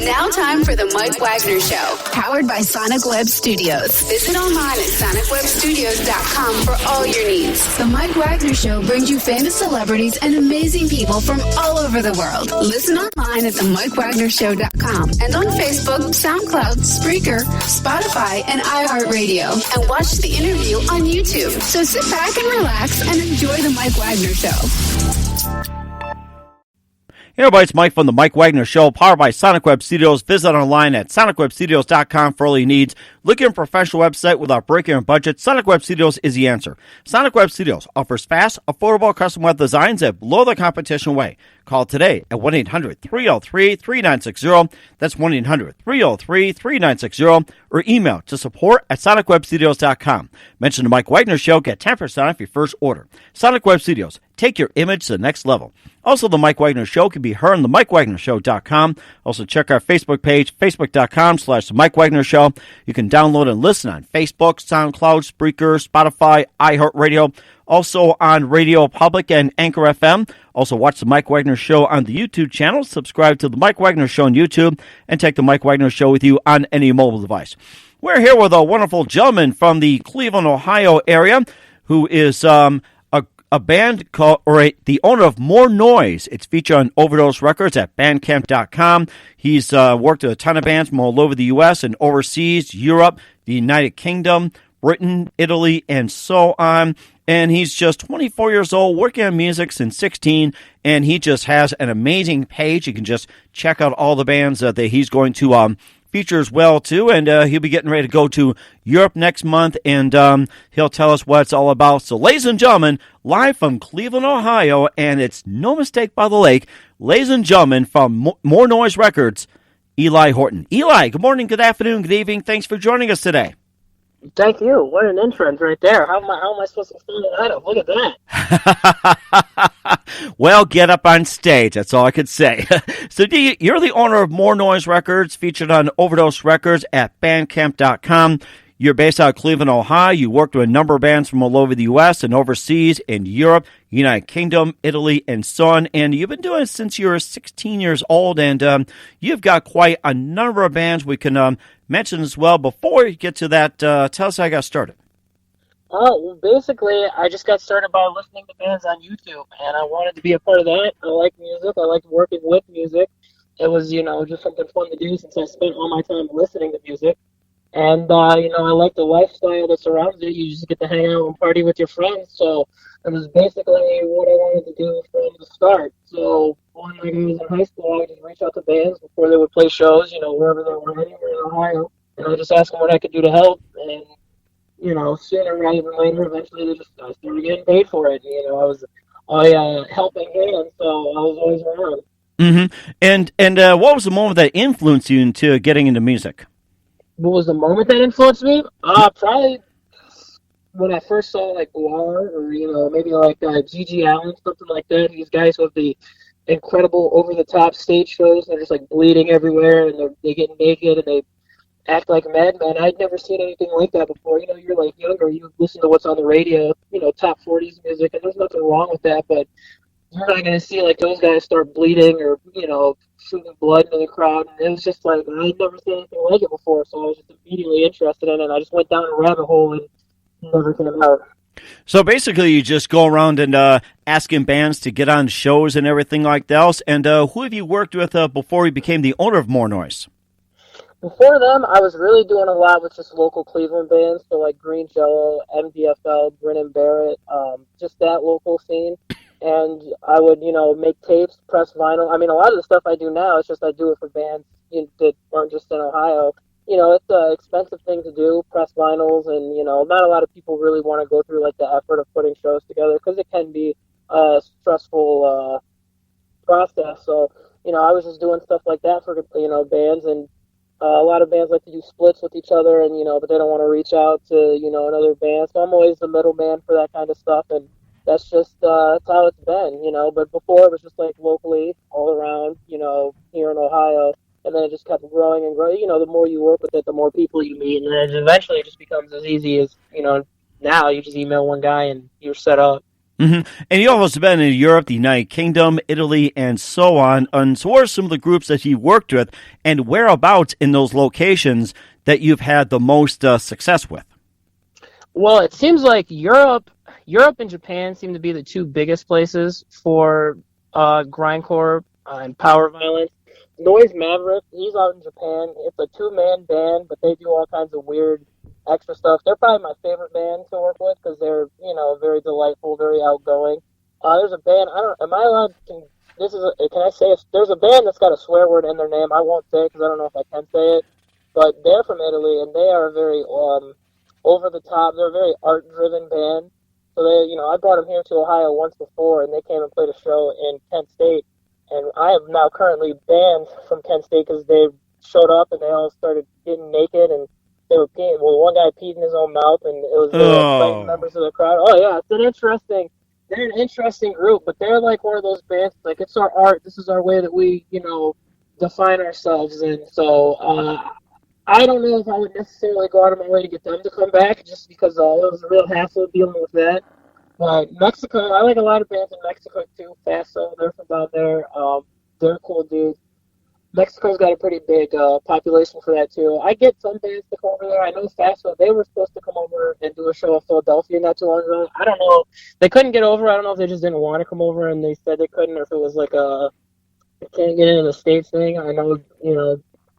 Now time for the Mike Wagner Show, powered by Sonic Web Studios. Visit online at sonicwebstudios.com for all your needs. The Mike Wagner Show brings you famous celebrities and amazing people from all over the world. Listen online at themikewagnershow.com and on Facebook, SoundCloud, Spreaker, Spotify, and iHeart Radio. And watch the interview on YouTube. So sit back and relax and enjoy the Mike Wagner Show. Hey everybody, it's Mike from the Mike Wagner Show, powered by Sonic Web Studios. Visit online at sonicwebstudios.com for all your needs. Look at a professional website without breaking your budget. Sonic Web Studios is the answer. Sonic Web Studios offers fast, affordable custom web designs that blow the competition away. Call today at 1-800-303-3960. That's 1-800-303-3960. Or email to support at sonicwebstudios.com. Mention the Mike Wagner Show. Get 10% off your first order. Sonic Web Studios. Take your image to the next level. Also, the Mike Wagner Show can be heard on the MikeWagnerShow.com. Also, check our Facebook page, facebook.com/the Mike Wagner Show. You can download and listen on Facebook, SoundCloud, Spreaker, Spotify, iHeart Radio. Also on Radio Public and Anchor FM. Also, watch the Mike Wagner Show on the YouTube channel. Subscribe to the Mike Wagner Show on YouTube. And take the Mike Wagner Show with you on any mobile device. We're here with a wonderful gentleman from the Cleveland, Ohio area who is a band called, the owner of More Noise. It's featured on Overdose Records at bandcamp.com. He's worked with a ton of bands from all over the U.S. and overseas, Europe, the United Kingdom, Britain, Italy, and so on. And he's just 24 years old, working on music since 16, and he just has an amazing page. You can just check out all the bands that he's going to feature as well, too, and he'll be getting ready to go to Europe next month, and he'll tell us what it's all about. So, ladies and gentlemen, live from Cleveland, Ohio, and it's no mistake by the lake, ladies and gentlemen, from More Noise Records, Eli Horton. Eli, good morning, good afternoon, good evening. Thanks for joining us today. Thank you. What an entrance right there. How am I supposed to fill that up? Look at that. Well, get up on stage. That's all I could say. So you're the owner of More Noise Records, featured on Overdose Records at bandcamp.com. You're based out of Cleveland, Ohio. You worked with a number of bands from all over the U.S. and overseas in Europe, United Kingdom, Italy, and so on. And you've been doing it since you were 16 years old, and you've got quite a number of bands we can mention as well. Before you get to that, tell us how you got started. Well, basically, I just got started by listening to bands on YouTube, and I wanted to be a part of that. I like music. I like working with music. It was, just something fun to do since I spent all my time listening to music. And, I like the lifestyle that surrounds it. You just get to hang out and party with your friends. So it was basically what I wanted to do from the start. So when I was in high school, I would just reach out to bands before they would play shows, wherever they were, anywhere in Ohio. And I would just ask them what I could do to help. And, sooner rather than later, eventually I started getting paid for it. I was a helping hand, so I was always around. Mm-hmm. And what was the moment that influenced you into getting into music? What was the moment that influenced me? Probably when I first saw Lar or maybe G.G. Allen, something like that. These guys with the incredible over-the-top stage shows. They're just bleeding everywhere, and they get naked and they act like madmen. I'd never seen anything like that before. You're younger, you listen to what's on the radio, top 40s music, and there's nothing wrong with that. But you're not going to see those guys start bleeding or shooting blood into the crowd. And it was just I'd never seen anything like it before, so I was just immediately interested in it. I just went down a rabbit hole and never came out. So basically, you just go around and asking bands to get on shows and everything like that else. And who have you worked with before you became the owner of More Noise? Before them, I was really doing a lot with just local Cleveland bands, so Green Jello, MDFL, Grin and Barrett, just that local scene. And I would, make tapes, press vinyl. I mean, a lot of the stuff I do now, it's just I do it for bands that aren't just in Ohio. It's an expensive thing to do, press vinyls, and, not a lot of people really want to go through, the effort of putting shows together, because it can be a stressful process. So, I was just doing stuff like that for, bands, and a lot of bands like to do splits with each other, and, but they don't want to reach out to, another band. So I'm always the middleman for that kind of stuff, and that's just that's how it's been, But before it was just locally, all around, here in Ohio, and then it just kept growing and growing. The more you work with it, the more people you meet, and then eventually it just becomes as easy as now you just email one guy and you're set up. And you've also been in Europe, the United Kingdom, Italy, and so on. And so what are some of the groups that you worked with, and whereabouts in those locations that you've had the most success with? Well, it seems like Europe and Japan seem to be the two biggest places for grindcore and power violence. Noise Maverick, he's out in Japan. It's a two-man band, but they do all kinds of weird extra stuff. They're probably my favorite band to work with because they're, very delightful, very outgoing. There's a band, am I allowed, can I say it? There's a band that's got a swear word in their name. I won't say it because I don't know if I can say it, but they're from Italy, and they are a very over the top. They're a very art-driven band. So I brought them here to Ohio once before, and they came and played a show in Kent State. And I am now currently banned from Kent State because they showed up and they all started getting naked, and they were peeing. Well, one guy peed in his own mouth, and it was fighting members of the crowd. Oh yeah, they're an interesting group, but they're like one of those bands. Like, it's our art. This is our way that we, define ourselves. And so I don't know if I would necessarily go out of my way to get them to come back, just because it was a real hassle dealing with that. But Mexico, I like a lot of bands in Mexico too. Faso, they're from down there. They're cool dudes. Mexico's got a pretty big population for that too. I get some bands to come over there. I know Faso, they were supposed to come over and do a show in Philadelphia not too long ago. I don't know. They couldn't get over. I don't know if they just didn't want to come over and they said they couldn't, or if it was like a can't get into the States thing. I know,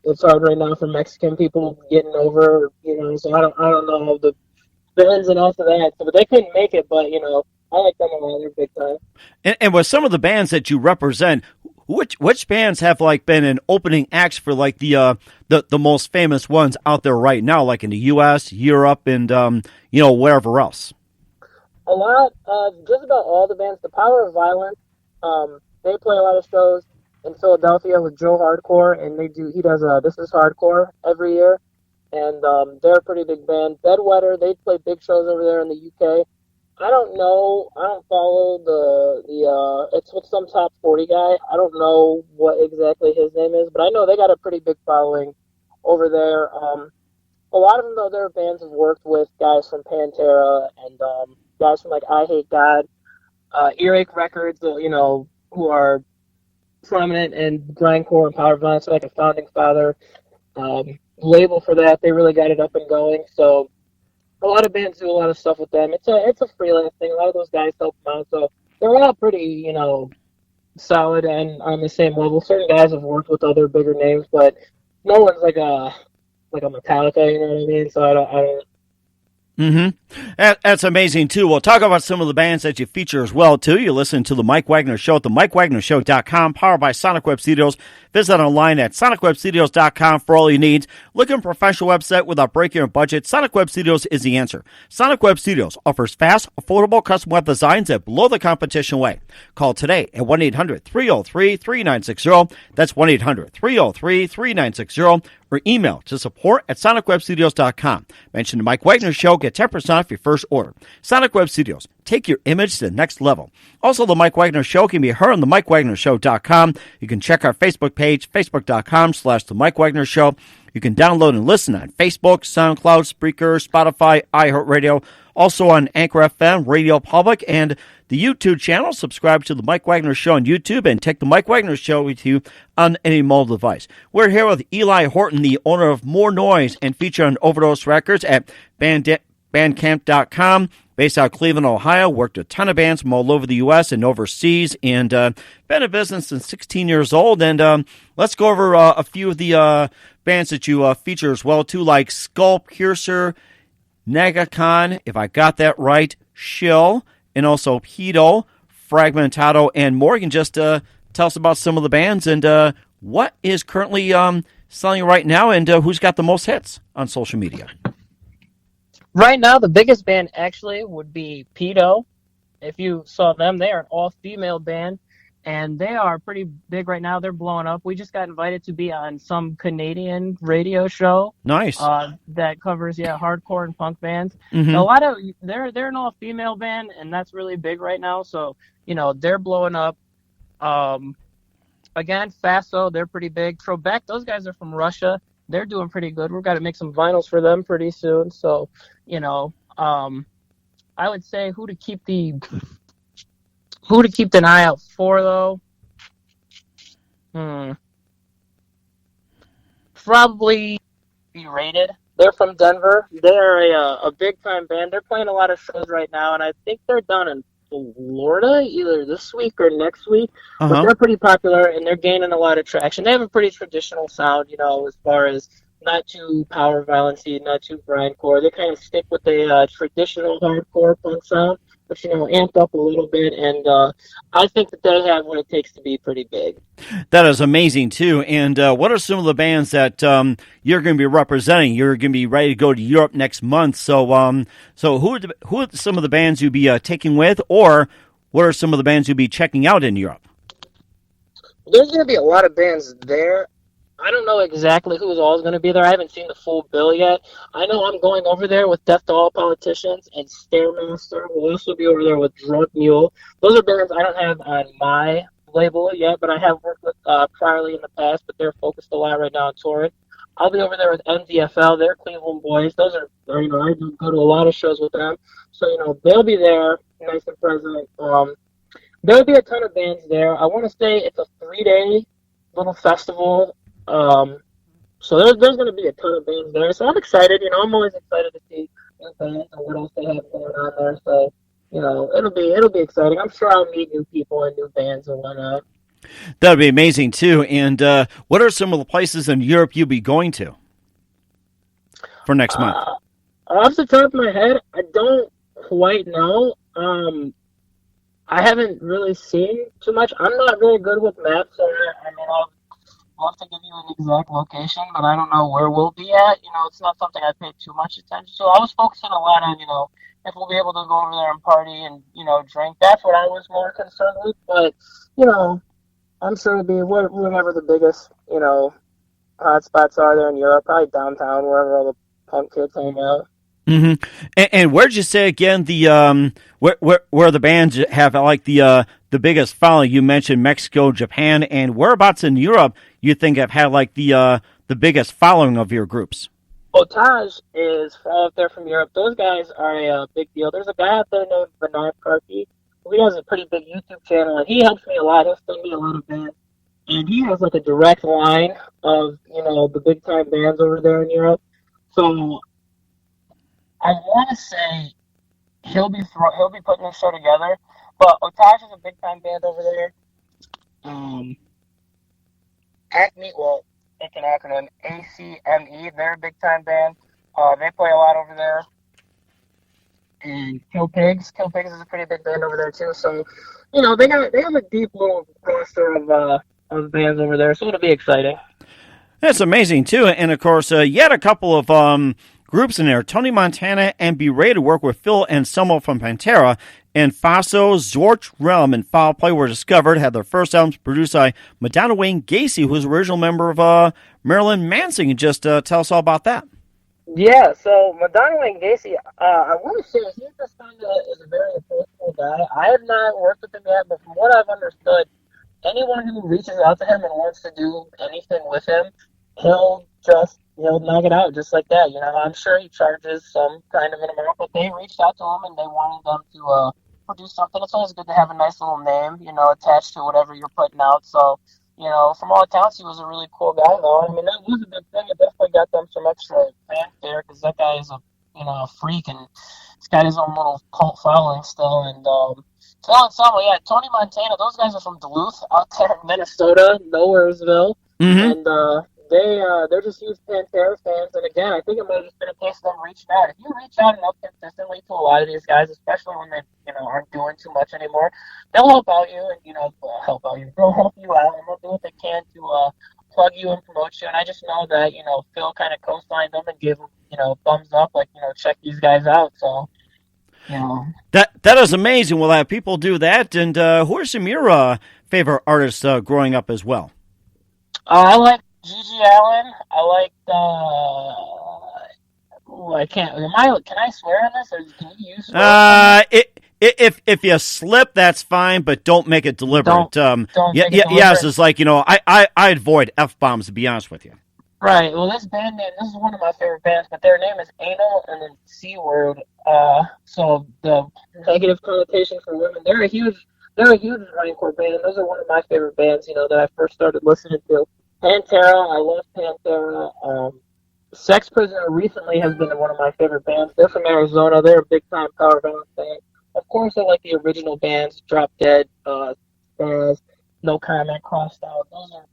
it's hard right now for Mexican people getting over, so I don't know the ins and outs of that. So, but they couldn't make it, but, I like them a lot. They're big time. And with some of the bands that you represent, which bands have been an opening acts for the most famous ones out there right now, like in the U.S., Europe, and wherever else? A lot, just about all the bands. The Power of Violence, they play a lot of shows in Philadelphia with Joe Hardcore, and he does This Is Hardcore every year, and they're a pretty big band. Bedwetter, they play big shows over there in the UK. I don't know. I don't follow it's with some top 40 guy. I don't know what exactly his name is, but I know they got a pretty big following over there. A lot of them, though, their bands have worked with guys from Pantera and guys from I Hate God, Earache Records, who are prominent in grindcore and power violence, like a founding father label for that. They really got it up and going. So a lot of bands do a lot of stuff with them. It's a freelance thing. A lot of those guys help them out. So they're all pretty, solid and on the same level. Certain guys have worked with other bigger names, but no one's like a Metallica, you know what I mean? So I don't. That's amazing, too. We'll talk about some of the bands that you feature as well, too. You listen to The Mike Wagner Show at themikewagnershow.com, powered by Sonic Web Studios. Visit online at sonicwebstudios.com for all your needs. Look at a professional website without breaking your budget. Sonic Web Studios is the answer. Sonic Web Studios offers fast, affordable custom web designs that blow the competition away. Call today at 1-800-303-3960. That's 1-800-303-3960. Or email to support@sonicwebstudios.com. Mention the Mike Wagner Show. Get 10% off your first order. Sonic Web Studios. Take your image to the next level. Also, the Mike Wagner Show can be heard on themikewagnershow.com. You can check our Facebook page, facebook.com/The Mike Wagner Show. You can download and listen on Facebook, SoundCloud, Spreaker, Spotify, iHeart Radio. Also on Anchor FM, Radio Public, and the YouTube channel. Subscribe to The Mike Wagner Show on YouTube and take The Mike Wagner Show with you on any mobile device. We're here with Eli Horton, the owner of More Noise, and feature on Overdose Records at Bandcamp.com. Based out of Cleveland, Ohio, worked a ton of bands from all over the U.S. and overseas, and been in business since 16 years old. And let's go over a few of the bands that you feature as well, too, like Skull Piercer, Nagacon, if I got that right, Shill, and also Pedo, Fragmentado, and more. You can just tell us about some of the bands and what is currently selling right now and who's got the most hits on social media. Right now, the biggest band actually would be Pedo. If you saw them, they are an all-female band, and they are pretty big right now. They're blowing up. We just got invited to be on some Canadian radio show. Nice. That covers hardcore and punk bands. Mm-hmm. They're an all-female band, and that's really big right now. So they're blowing up. Again, Faso, they're pretty big. Trebek, those guys are from Russia. They're doing pretty good. We've got to make some vinyls for them pretty soon. So, I would say who to keep the Who to keep an eye out for, though? Probably Be Rated. They're from Denver. They're a big-time band. They're playing a lot of shows right now, and I think they're down in Florida either this week or next week. But they're pretty popular, and they're gaining a lot of traction. They have a pretty traditional sound, as far as not too power violency, not too grindcore. They kind of stick with the traditional hardcore punk sound, but amped up a little bit, and I think that they have what it takes to be pretty big. That is amazing too. And what are some of the bands that you're going to be representing? You're going to be ready to go to Europe next month. So, who are some of the bands you'll be taking with, or what are some of the bands you'll be checking out in Europe? There's going to be a lot of bands there. I don't know exactly who's all going to be there. I haven't seen the full bill yet. I know I'm going over there with Death to All Politicians and Stairmaster. We'll also be over there with Drunk Mule. Those are bands I don't have on my label yet, but I have worked with priorly in the past, but they're focused a lot right now on touring. I'll be over there with MDFL. They're Cleveland boys. Those are, I do go to a lot of shows with them. So, they'll be there, nice and present. There'll be a ton of bands there. I want to say it's a 3-day little festival. So there's going to be a ton of bands there. So I'm excited. I'm always excited to see new bands and what else they have going on there. So, it'll be exciting. I'm sure I'll meet new people and new bands and whatnot. That would be amazing too. And what are some of the places in Europe you'll be going to for next month? Off the top of my head, I don't quite know. I haven't really seen too much. I'm not very good with maps, so I'll love to give you an exact location, but I don't know where we'll be at. It's not something I pay too much attention to. I was focusing a lot on, if we'll be able to go over there and party and, drink. That's what I was more concerned with. But, I'm sure it'll be whatever the biggest, hot spots are there in Europe, probably downtown, wherever all the punk kids hang out. Mm-hmm. And where'd you say again the where the bands have like the biggest following? You mentioned Mexico, Japan, and whereabouts in Europe you think have had like the biggest following of your groups? Otage is out there from Europe. Those guys are a big deal. There's a guy out there named Bernard Karpy. He has a pretty big YouTube channel, and he helps me a lot. He'll send me a lot of bands, and he has like a direct line of the big time bands over there in Europe. So I want to say he'll be putting this show together, but Otage is a big time band over there. Acme, well, it's an acronym, ACME. They're a big time band. They play a lot over there. And Kill Pigs is a pretty big band over there too. So, they have a deep little roster of bands over there. So it'll be exciting. That's amazing too. And of course, you had a couple of groups in there. Tony Montana and Be Ready to work with Phil and Selmo from Pantera. And Faso, Zorch Realm, and Foul Play were discovered, had their first albums produced by Madonna Wayne Gacy, who was an original member of Marilyn Manson. Just tell us all about that. Yeah, so Madonna Wayne Gacy, I want to say he just kind of is a very approachable guy. I have not worked with him yet, but from what I've understood, anyone who reaches out to him and wants to do anything with him, he'll knock it out just like that. I'm sure he charges some kind of an amount, but they reached out to him and they wanted them to produce something. It's always good to have a nice little name, attached to whatever you're putting out. So, from all accounts, he was a really cool guy, though. I mean, that was a big thing. It definitely got them some extra fanfare because that guy is a freak, and he's got his own little cult following still. And Phil and Selma, yeah, Tony Montana, those guys are from Duluth out there in Minnesota, Nowheresville, and they're just huge Pantera fans. And again, I think it might have just been a case of them reaching out. If you reach out enough consistently to a lot of these guys, especially when they aren't doing too much anymore, they'll help out you and they'll help you out, and they'll do what they can to plug you and promote you. And I just know that Phil kind of co-signed them and gave them thumbs up, like check these guys out. So that is amazing. We'll have people do that. And who are some of your favorite artists growing up as well? I like Gigi Allen. I like can I swear on this, or can you use swear? If you slip, that's fine, but don't make it deliberate. Don't make it deliberate. Yes, it's like I avoid F-bombs, to be honest with you. Right. Well, this band name, this is one of my favorite bands, but their name is Anal and then C Word. So the negative connotation for women. They're they're a huge grindcore band. Those are one of my favorite bands, that I first started listening to. Pantera, I love Pantera. Sex Prisoner recently has been one of my favorite bands. They're from Arizona. They're a big-time power violence band. Of course, I like the original bands, Drop Dead, Spaz, No Comment, Crossed Out. Those are,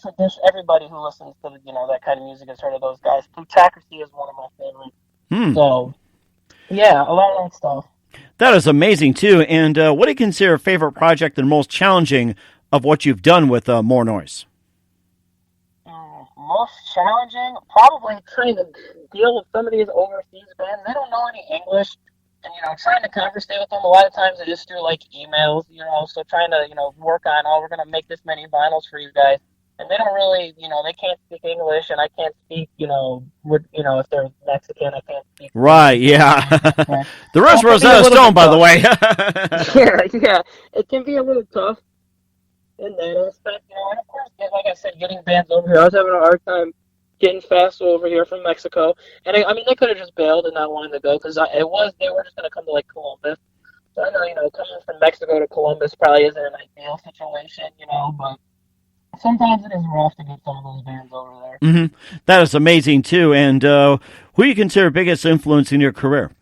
tradition. Everybody who listens to, that kind of music has heard of those guys. Plutocracy is one of my favorites. So, yeah, a lot of that stuff. That is amazing, too. And what do you consider a favorite project and most challenging of what you've done with More Noise? Most challenging? Probably trying to deal with some of these overseas bands. They don't know any English. And, trying to conversate with them, a lot of times it is through, emails, so trying to, work on, we're going to make this many vinyls for you guys. And they don't really, they can't speak English, and I can't speak, if they're Mexican, I can't speak. Right, yeah. The rest Rosetta Stone, by the way. yeah. It can be a little tough in that aspect, and of course, like I said, getting bands over here. I was having a hard time getting Fasto over here from Mexico, and they could have just bailed and not wanted to go, because they were just going to come to, Columbus. So I know, coming from Mexico to Columbus probably isn't an ideal situation, but sometimes it is rough to get some of those bands over there. Mm-hmm. That is amazing, too. And who do you consider biggest influence in your career?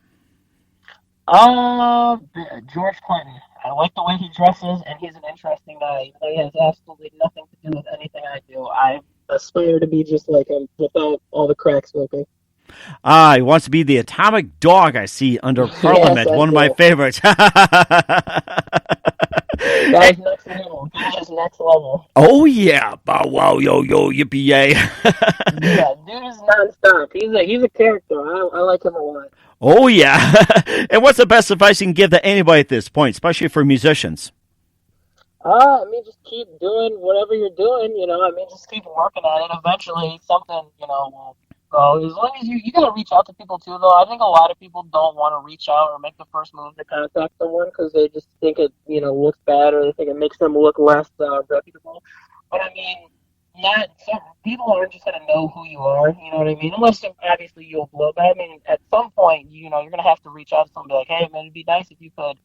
George Clinton. I like the way he dresses, and he's an interesting guy. He has absolutely nothing to do with anything I do. I aspire to be just like him without all the crack smoking. He wants to be the atomic dog I see under Parliament. Yes, one of my favorites. Guy's next level. Guy's next level. Oh, yeah. Bow wow, yo, yo, yippee-yay. Yeah, dude is nonstop. He's a character. I like him a lot. Oh, yeah. And what's the best advice you can give to anybody at this point, especially for musicians? Just keep doing whatever you're doing, just keep working at it. Eventually, something, will go. As long as you gotta reach out to people, too, though. I think a lot of people don't want to reach out or make the first move to contact someone because they just think it, looks bad, or they think it makes them look less reputable. But, people aren't just going to know who you are, you know what I mean? Unless, obviously, you'll blow. But, at some point, you're going to have to reach out to someone and be like, hey, man, it'd be nice if you could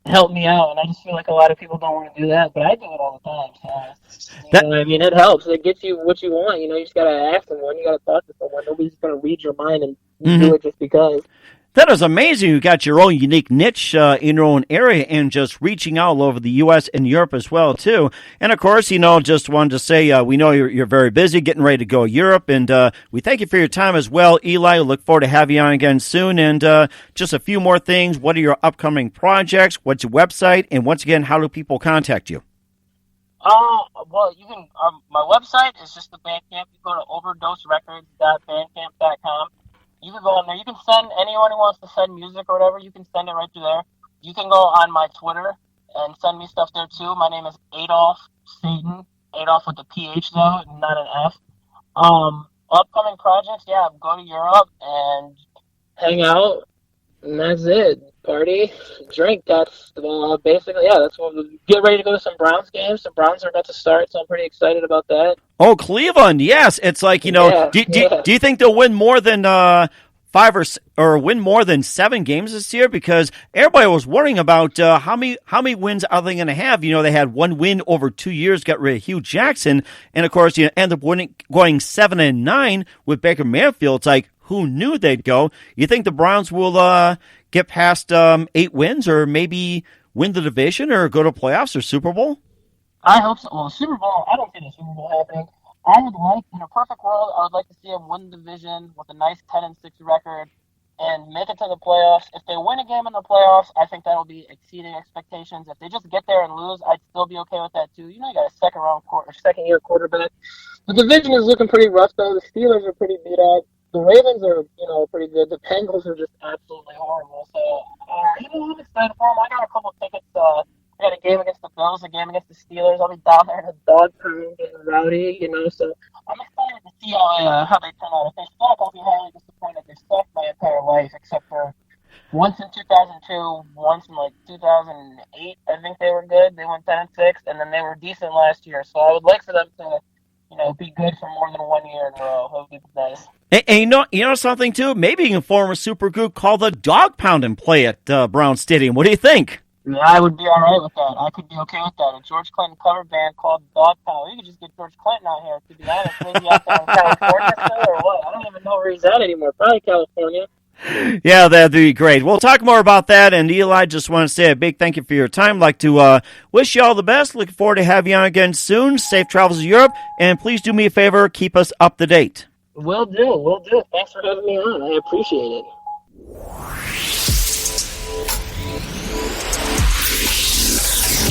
help me out. And I just feel like a lot of people don't want to do that, but I do it all the time. So, you know what I mean? It helps. It gets you what you want. You just got to ask someone. You got to talk to someone. Nobody's going to read your mind and do it just because. That is amazing. You got your own unique niche in your own area and just reaching out all over the U.S. and Europe as well, too. And, of course, just wanted to say we know you're very busy getting ready to go to Europe, and we thank you for your time as well, Eli. Look forward to having you on again soon. And just a few more things. What are your upcoming projects? What's your website? And, once again, how do people contact you? Well, you can. My website is just the Bandcamp. You go to overdoserecords.bandcamp.com. You can go on there. You can send anyone who wants to send music or whatever. You can send it right through there. You can go on my Twitter and send me stuff there too. My name is Adolf Satan. Adolf with a PH though, not an F. Upcoming projects, go to Europe and hang out, and that's it. Party, drink. That's basically, that's what we'll get ready to go to some Browns games. The Browns are about to start, so I'm pretty excited about that. Oh, Cleveland, yes. It's like, do you think they'll win more than 5 or win more than 7 games this year? Because everybody was worrying about how many wins are they going to have. They had 1 win over 2 years, got rid of Hugh Jackson, and of course, end up going 7-9 with Baker Mayfield. It's like, who knew they'd go? You think the Browns will get past 8 wins, or maybe win the division, or go to playoffs or Super Bowl? I hope so. Well, Super Bowl, I don't see the Super Bowl happening. I would like, in a perfect world, I would like to see them win the division with a nice 10-6 record and make it to the playoffs. If they win a game in the playoffs, I think that'll be exceeding expectations. If they just get there and lose, I'd still be okay with that too. You got a second-year quarterback. The division is looking pretty rough though. The Steelers are pretty beat up. The Ravens are, pretty good. The Bengals are just absolutely horrible. So, I'm excited for them. I got a couple tickets. I got a game against the Bills, a game against the Steelers. I'll be down there in the dog pound getting rowdy, So I'm excited to see how they turn out. If they suck, I'll be highly disappointed. They sucked my entire life, except for once in 2002, once in 2008. I think they were good. They went 10-6, and then they were decent last year. So I would like for them to, be good for more than 1 year in a row. That would be nice. And you know something too? Maybe you can form a super group called the Dog Pound and play at Brown Stadium. What do you think? Yeah, I would be all right with that. I could be okay with that. A George Clinton cover band called Dog Pound. You could just get George Clinton out here, to be honest. Maybe out there in California still, or what? I don't even know where he's at anymore. Probably California. Yeah, that'd be great. We'll talk more about that. And Eli, just want to say a big thank you for your time. Like to wish you all the best. Looking forward to having you on again soon. Safe travels to Europe. And please do me a favor, keep us up to date. Will do. Thanks for having me on. I appreciate it.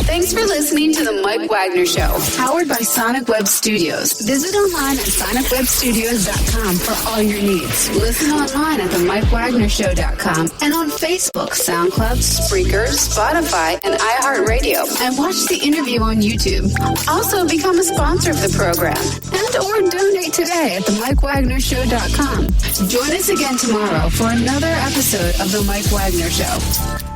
Thanks for listening to The Mike Wagner Show, powered by Sonic Web Studios. Visit online at sonicwebstudios.com for all your needs. Listen online at themikewagnershow.com and on Facebook, SoundCloud, Spreaker, Spotify, and iHeart Radio. And watch the interview on YouTube. Also, become a sponsor of the program and or donate today at themikewagnershow.com. Join us again tomorrow for another episode of The Mike Wagner Show.